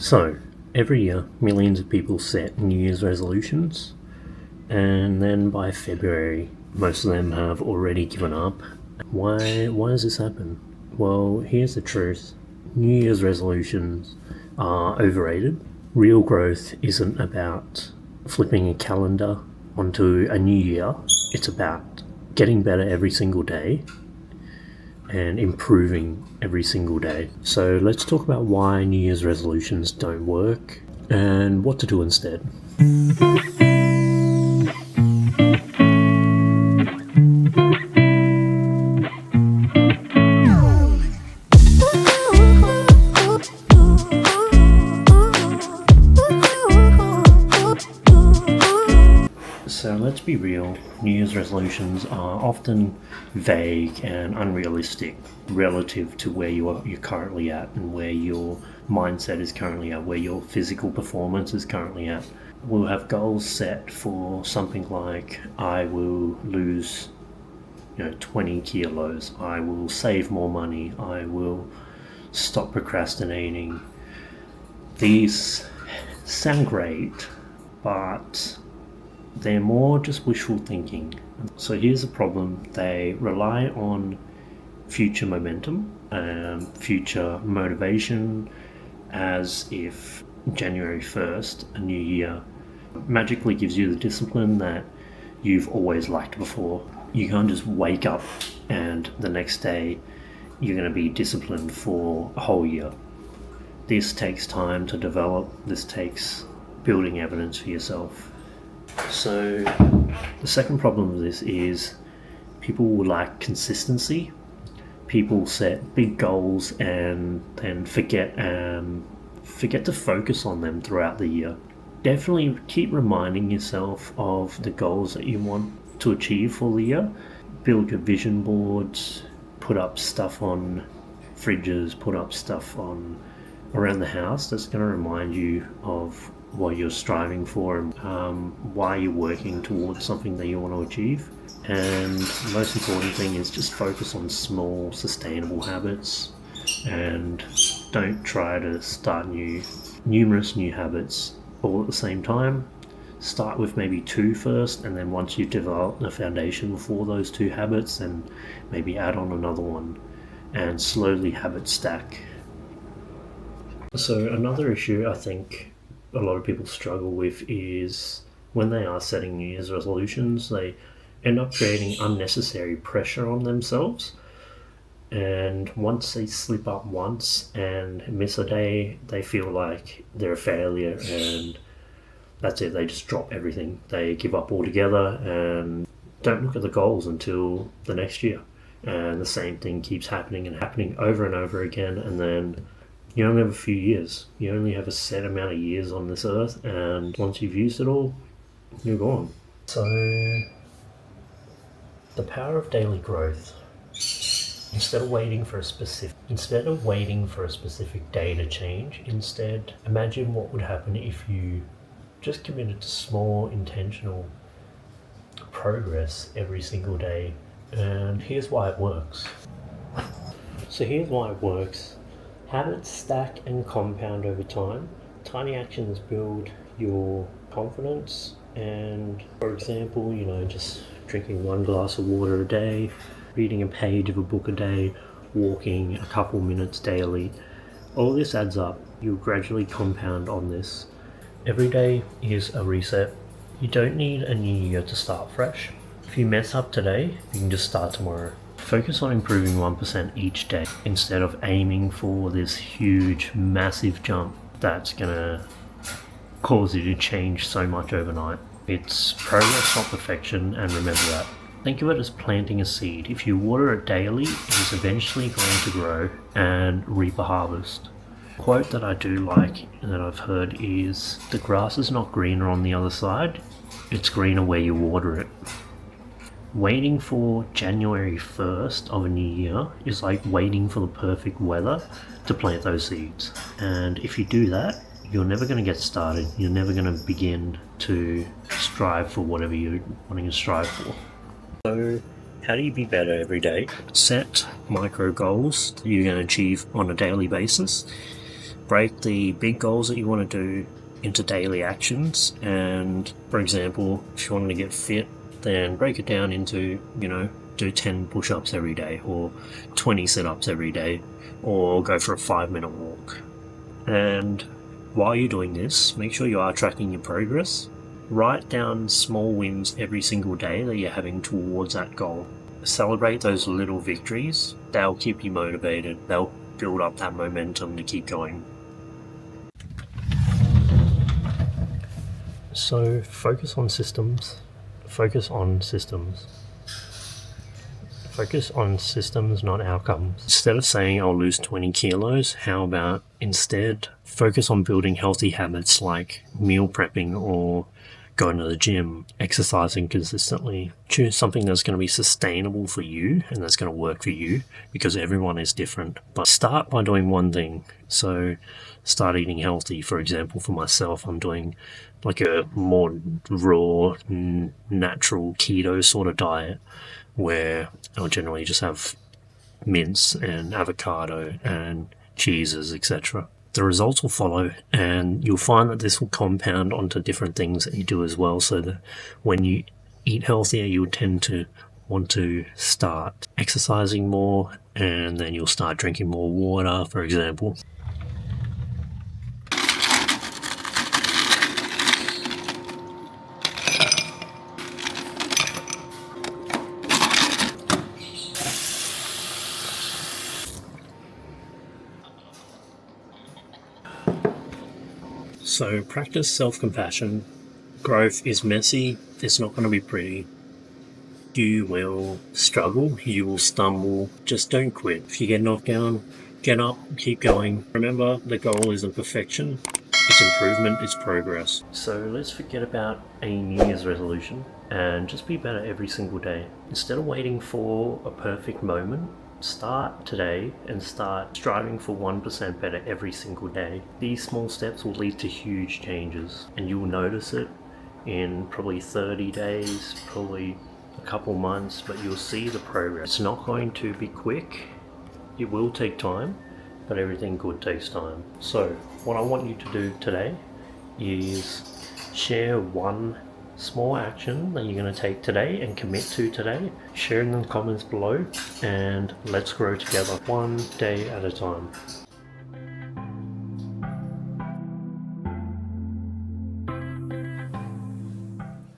So, every year, millions of people set New Year's resolutions, and then by February, most of them have already given up. Why does this happen? Well, here's the truth. New Year's resolutions are overrated. Real growth isn't about flipping a calendar onto a new year. It's about getting better every single day and improving every single day. So let's talk about why New Year's resolutions don't work and what to do instead. So let's be real, New Year's resolutions are often vague and unrealistic relative to where you're currently at and where your mindset is currently at, where your physical performance is currently at. We'll have goals set for something like, I will lose 20 kilos, I will save more money, I will stop procrastinating. These sound great, but they're more just wishful thinking. So here's the problem: they rely on future momentum, future motivation, as if January 1st, a new year, magically gives you the discipline that you've always lacked before. You can't just wake up and the next day you're going to be disciplined for a whole year. This takes time to develop. This takes building evidence for yourself. So the second problem with this is people will lack consistency. People set big goals and then forget to focus on them throughout the year. Definitely keep reminding yourself of the goals that you want to achieve for the year. Build your vision boards, put up stuff on fridges, put up stuff on around the house that's going to remind you of what you're striving for and why you're working towards something that you want to achieve. And the most important thing is just focus on small, sustainable habits, and don't try to start numerous new habits all at the same time. Start with maybe 2 first, and then once you've developed a foundation for those 2 habits, then maybe add on another one and slowly habit stack. So another issue I think a lot of people struggle with is when they are setting New Year's resolutions, they end up creating unnecessary pressure on themselves. And once they slip up once and miss a day, they feel like they're a failure and that's it. They just drop everything. They give up altogether and don't look at the goals until the next year. And the same thing keeps happening and happening over and over again, and then you only have a few years. You only have a set amount of years on this earth, and once you've used it all, you're gone. So, the power of daily growth. Instead of waiting for a specific day to change, instead imagine what would happen if you just committed to small, intentional progress every single day. And here's why it works. Habits stack and compound over time. Tiny actions build your confidence, and for example, just drinking 1 glass of water a day, reading a page of a book a day, walking a couple minutes daily, all this adds up. You'll gradually compound on this. Every day is a reset. You don't need a new year to start fresh. If you mess up today, you can just start tomorrow. Focus on improving 1% each day instead of aiming for this huge, massive jump that's gonna cause you to change so much overnight. It's progress, not perfection, and remember that. Think of it as planting a seed. If you water it daily, it is eventually going to grow and reap a harvest. A quote that I do like and that I've heard is, the grass is not greener on the other side, it's greener where you water it. Waiting for January 1st of a new year is like waiting for the perfect weather to plant those seeds. And if you do that, you're never going to get started. You're never going to begin to strive for whatever you're wanting to strive for. So how do you be better every day? Set micro goals that you're going to achieve on a daily basis break the big goals that you want to do into daily actions. And for example, if you wanted to get fit, then break it down into, do 10 push-ups every day, or 20 sit-ups every day, or go for a 5-minute walk. And while you're doing this, make sure you are tracking your progress. Write down small wins every single day that you're having towards that goal. Celebrate those little victories. They'll keep you motivated. They'll build up that momentum to keep going. So focus on systems. Focus on systems. Focus on systems, not outcomes. Instead of saying I'll lose 20 kilos, how about instead focus on building healthy habits like meal prepping or going to the gym, exercising consistently. Choose something that's going to be sustainable for you and that's going to work for you, because everyone is different. But start by doing one thing. So start eating healthy. For example, for myself, I'm doing like a more raw, natural keto sort of diet where I'll generally just have mince and avocado and cheeses, etc. The results will follow, and you'll find that this will compound onto different things that you do as well, so that when you eat healthier, you'll tend to want to start exercising more, and then you'll start drinking more water, for example. So practice self-compassion. Growth is messy. It's not going to be pretty. You will struggle. You will stumble. Just don't quit. If you get knocked down, get up, keep going. Remember, the goal isn't perfection. It's improvement, it's progress. So let's forget about a New Year's resolution and just be better every single day. Instead of waiting for a perfect moment, start today and start striving for 1% better every single day. These small steps will lead to huge changes, and you will notice it in probably 30 days, probably a couple months, but you'll see the progress. It's not going to be quick. It will take time, but everything good takes time. So what I want you to do today is share one small action that you're going to take today and commit to today. Share in the comments below, and let's grow together one day at a time.